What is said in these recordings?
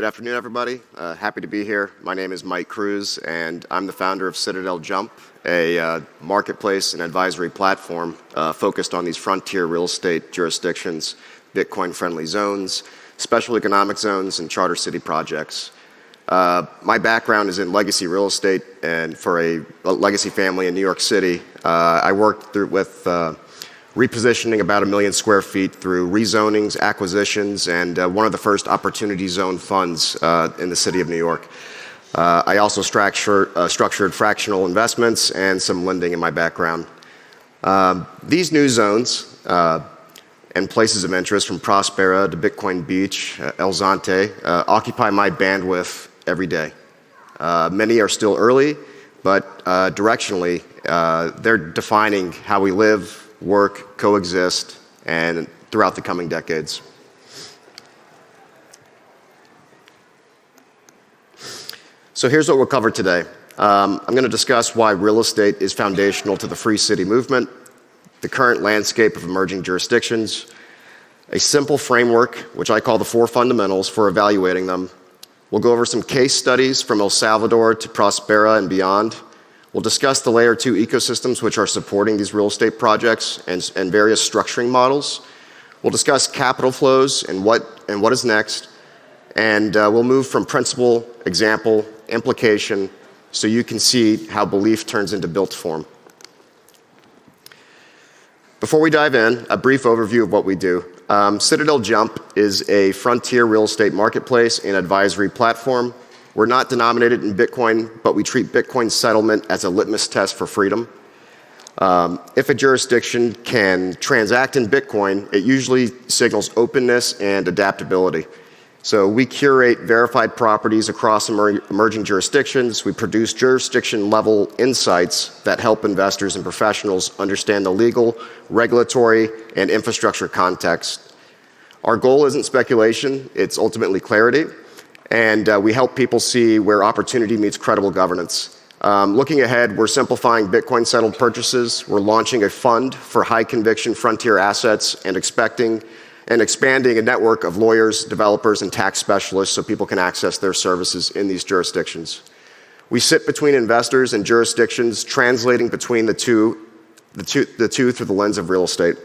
Good afternoon, everybody. Happy to be here. My name is Mike Cruz, and I'm the founder of Citadel Jump, a marketplace and advisory platform focused on these frontier real estate jurisdictions, Bitcoin-friendly zones, special economic zones, and charter city projects. My background is in legacy real estate, and for a legacy family in New York City, I worked with repositioning about 1 million square feet through rezonings, acquisitions, and one of the first opportunity zone funds in the city of New York. I also structured fractional investments and some lending in my background. These new zones and places of interest from Prospera to Bitcoin Beach, El Zonte, occupy my bandwidth every day. Many are still early, but directionally, they're defining how we live, work, coexist, and throughout the coming decades. So here's what we'll cover today. I'm going to discuss why real estate is foundational to the free city movement, the current landscape of emerging jurisdictions, a simple framework, which I call the 4 fundamentals for evaluating them. We'll go over some case studies from El Salvador to Prospera and beyond. We'll discuss the layer 2 ecosystems which are supporting these real estate projects and various structuring models. We'll discuss capital flows and what is next. And we'll move from principle, example, implication, so you can see how belief turns into built form. Before we dive in, a brief overview of what we do. Citadel Jump is a frontier real estate marketplace and advisory platform. We're not denominated in Bitcoin, but we treat Bitcoin settlement as a litmus test for freedom. If a jurisdiction can transact in Bitcoin, it usually signals openness and adaptability. So we curate verified properties across emerging jurisdictions. We produce jurisdiction-level insights that help investors and professionals understand the legal, regulatory, and infrastructure context. Our goal isn't speculation, it's ultimately clarity. And we help people see where opportunity meets credible governance. Looking ahead, we're simplifying Bitcoin-settled purchases. We're launching a fund for high-conviction frontier assets and expanding a network of lawyers, developers, and tax specialists so people can access their services in these jurisdictions. We sit between investors and jurisdictions, translating between the two through the lens of real estate.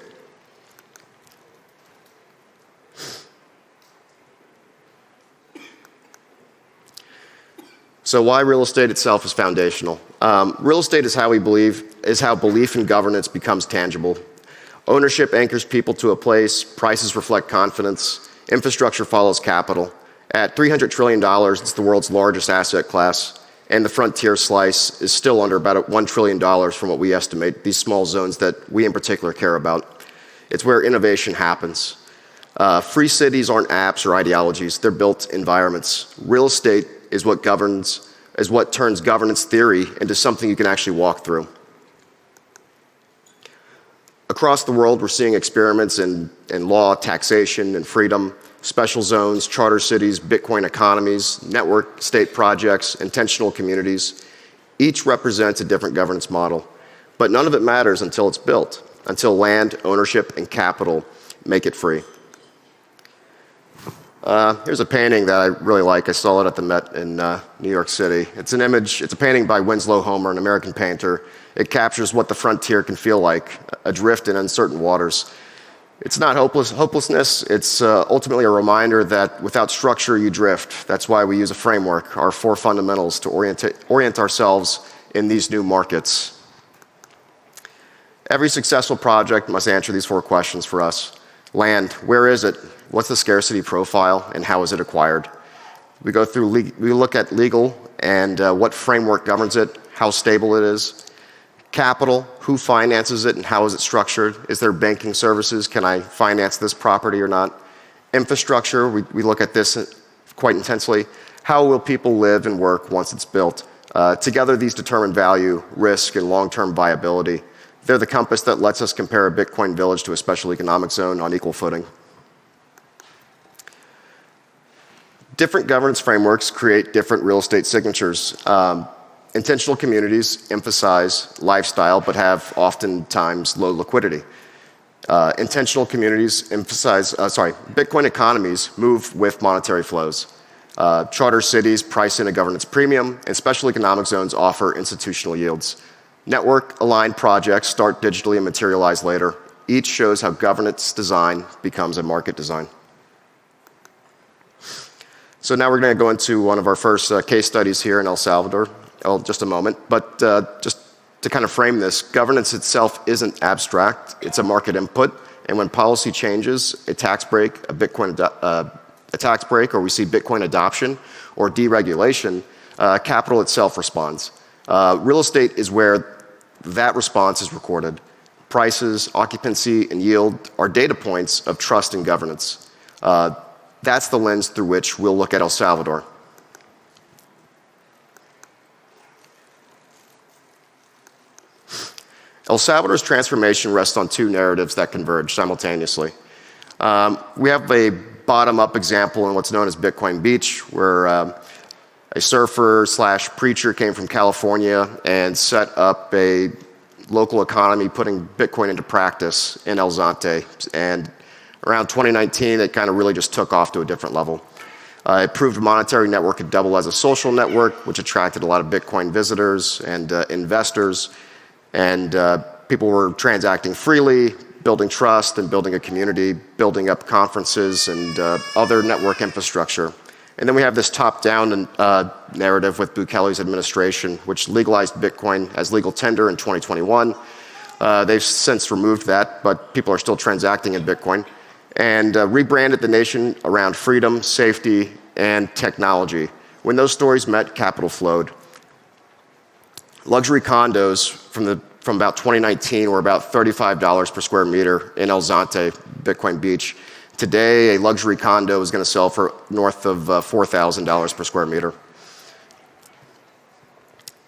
So why real estate itself is foundational? Real estate is how belief in governance becomes tangible. Ownership anchors people to a place, prices reflect confidence, infrastructure follows capital. At $300 trillion, it's the world's largest asset class, and the frontier slice is still under about $1 trillion from what we estimate, these small zones that we in particular care about. It's where innovation happens. Free cities aren't apps or ideologies, they're built environments. Real estate is what turns governance theory into something you can actually walk through. Across the world, we're seeing experiments in law, taxation, and freedom, special zones, charter cities, Bitcoin economies, network state projects, intentional communities. Each represents a different governance model, but none of it matters until it's built, until land, ownership, and capital make it free. Here's a painting that I really like. I saw it at the Met in New York City. It's a painting by Winslow Homer, an American painter. It captures what the frontier can feel like, adrift in uncertain waters. It's not hopelessness. It's ultimately a reminder that without structure, you drift. That's why we use a framework, our 4 fundamentals, to orient ourselves in these new markets. Every successful project must answer these 4 questions for us. Land, where is it? What's the scarcity profile and how is it acquired? We look at legal and what framework governs it, how stable it is. Capital, who finances it and how is it structured? Is there banking services? Can I finance this property or not? Infrastructure, we look at this quite intensely. How will people live and work once it's built? Together, these determine value, risk, and long-term viability. They're the compass that lets us compare a Bitcoin village to a special economic zone on equal footing. Different governance frameworks create different real estate signatures. Intentional communities emphasize lifestyle but have oftentimes low liquidity. Intentional communities Bitcoin economies move with monetary flows. Charter cities price in a governance premium, and special economic zones offer institutional yields. Network-aligned projects start digitally and materialize later. Each shows how governance design becomes a market design. So now we're going to go into one of our first case studies here in El Salvador in just a moment. But just to kind of frame this, governance itself isn't abstract. It's a market input. And when policy changes, a tax break, a tax break, or we see Bitcoin adoption or deregulation, capital itself responds. Real estate is where that response is recorded. Prices, occupancy, and yield are data points of trust and governance. That's the lens through which we'll look at El Salvador. El Salvador's transformation rests on two narratives that converge simultaneously. We have a bottom-up example in what's known as Bitcoin Beach, where a surfer/preacher came from California and set up a local economy putting Bitcoin into practice in El Zante. And around 2019, it kind of really just took off to a different level. It proved a monetary network could double as a social network, which attracted a lot of Bitcoin visitors and investors. And people were transacting freely, building trust and building a community, building up conferences and other network infrastructure. And then we have this top-down narrative with Bukele's administration, which legalized Bitcoin as legal tender in 2021. They've since removed that, but people are still transacting in Bitcoin, and rebranded the nation around freedom, safety, and technology. When those stories met, capital flowed. Luxury condos from about 2019 were about $35 per square meter in El Zante, Bitcoin Beach. Today, a luxury condo is going to sell for north of $4,000 per square meter.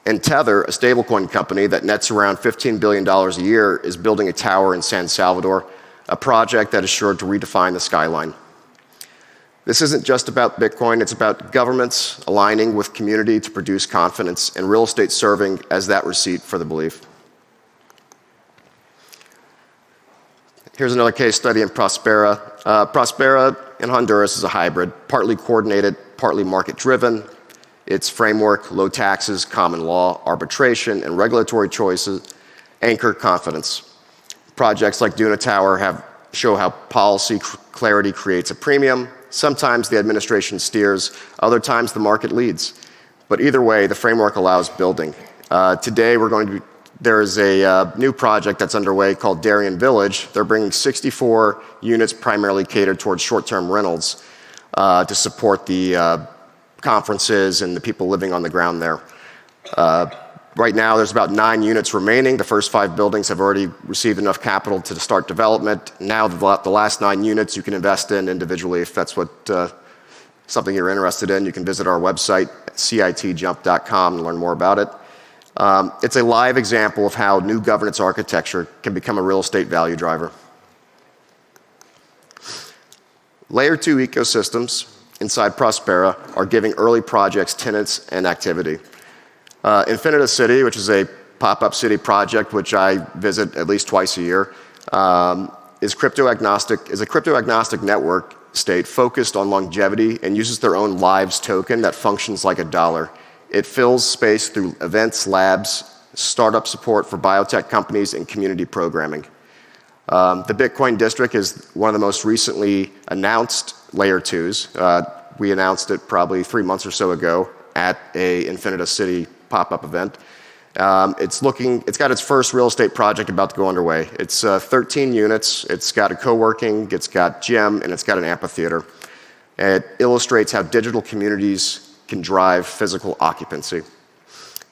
And Tether, a stablecoin company that nets around $15 billion a year, is building a tower in San Salvador, a project that is sure to redefine the skyline. This isn't just about Bitcoin, it's about governments aligning with community to produce confidence, and real estate serving as that receipt for the belief. Here's another case study in Prospera. Prospera in Honduras is a hybrid, partly coordinated, partly market-driven. Its framework, low taxes, common law, arbitration, and regulatory choices anchor confidence. Projects like Duna Tower show how policy clarity creates a premium. Sometimes the administration steers, other times the market leads. But either way, the framework allows building. Today, there is a new project that's underway called Darien Village. They're bringing 64 units primarily catered towards short-term rentals to support the conferences and the people living on the ground there. Right now, there's about 9 units remaining. The first 5 buildings have already received enough capital to start development. Now, the last 9 units you can invest in individually if that's something you're interested in. You can visit our website, citjump.com, and learn more about it. It's a live example of how new governance architecture can become a real estate value driver. Layer 2 ecosystems inside Prospera are giving early projects tenants and activity. Infinita City, which is a pop-up city project which I visit at least twice a year, is a crypto-agnostic network state focused on longevity and uses their own Lives token that functions like a dollar. It fills space through events, labs, startup support for biotech companies, and community programming. The Bitcoin District is one of the most recently announced Layer 2s. We announced it probably 3 months or so ago at a Infinita City pop-up event. It's got its first real estate project about to go underway. It's 13 units. It's got a co-working, it's got gym, and it's got an amphitheater. It illustrates how digital communities can drive physical occupancy.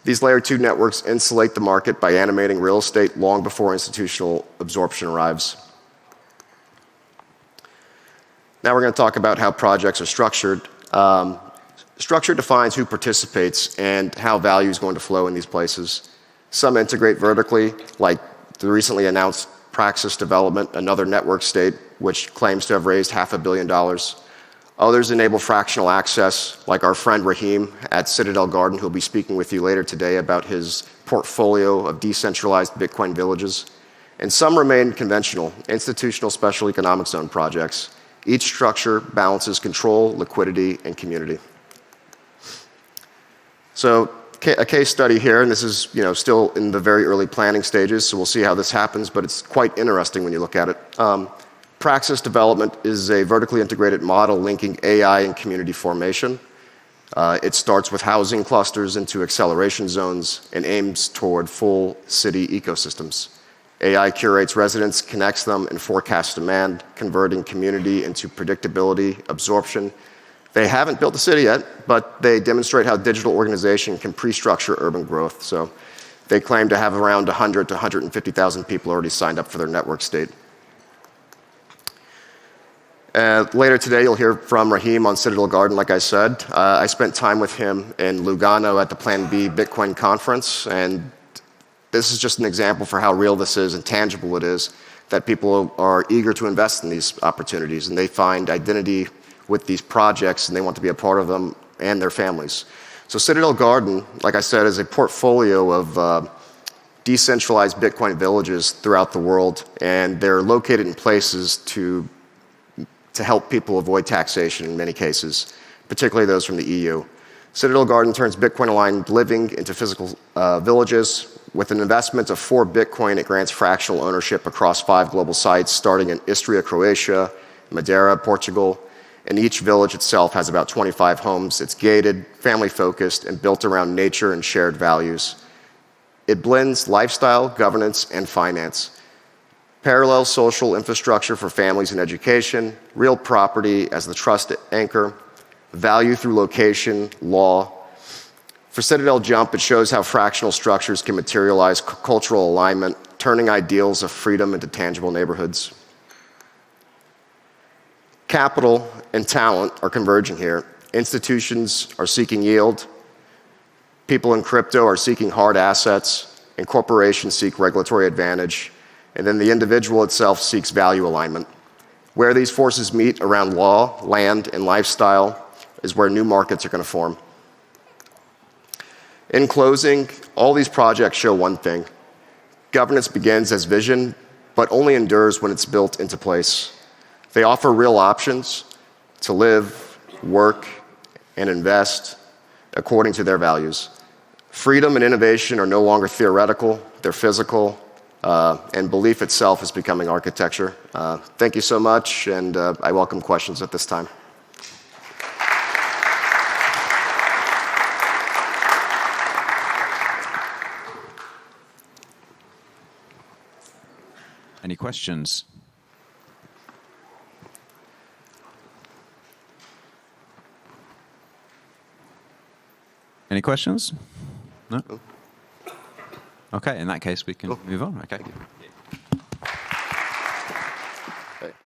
These Layer 2 networks insulate the market by animating real estate long before institutional absorption arrives. Now we're going to talk about how projects are structured. Structure defines who participates and how value is going to flow in these places. Some integrate vertically, like the recently announced Praxis Development, another network state, which claims to have raised $500 million. Others enable fractional access, like our friend Raheem at Citadel Garden, who'll be speaking with you later today about his portfolio of decentralized Bitcoin villages. And some remain conventional, institutional special economic zone projects. Each structure balances control, liquidity, and community. So a case study here, and this is still in the very early planning stages, so we'll see how this happens, but it's quite interesting when you look at it. Praxis Development is a vertically integrated model linking AI and community formation. It starts with housing clusters into acceleration zones and aims toward full city ecosystems. AI curates residents, connects them, and forecasts demand, converting community into predictability, absorption. They haven't built a city yet, but they demonstrate how digital organization can pre-structure urban growth. So they claim to have around 100 to 150,000 people already signed up for their network state. Later today, you'll hear from Raheem on Citadel Garden, like I said. I spent time with him in Lugano at the Plan B Bitcoin conference, and this is just an example for how real this is and tangible it is, that people are eager to invest in these opportunities, and they find identity with these projects, and they want to be a part of them and their families. So Citadel Garden, like I said, is a portfolio of decentralized Bitcoin villages throughout the world, and they're located in places to help people avoid taxation in many cases, particularly those from the EU. Citadel Garden turns Bitcoin-aligned living into physical villages. With an investment of 4 Bitcoin, it grants fractional ownership across 5 global sites, starting in Istria, Croatia, Madeira, Portugal, and each village itself has about 25 homes. It's gated, family-focused, and built around nature and shared values. It blends lifestyle, governance, and finance. Parallel social infrastructure for families and education, real property as the trust anchor, value through location, law. For Citadel Jump, it shows how fractional structures can materialize cultural alignment, turning ideals of freedom into tangible neighborhoods. Capital and talent are converging here. Institutions are seeking yield. People in crypto are seeking hard assets, and corporations seek regulatory advantage. And then the individual itself seeks value alignment. Where these forces meet around law, land, and lifestyle is where new markets are going to form. In closing, all these projects show one thing. Governance begins as vision, but only endures when it's built into place. They offer real options to live, work, and invest according to their values. Freedom and innovation are no longer theoretical, they're physical. And belief itself is becoming architecture. Thank you so much, and I welcome questions at this time. Any questions? Any questions? No? Okay, in that case, we can move on. Okay.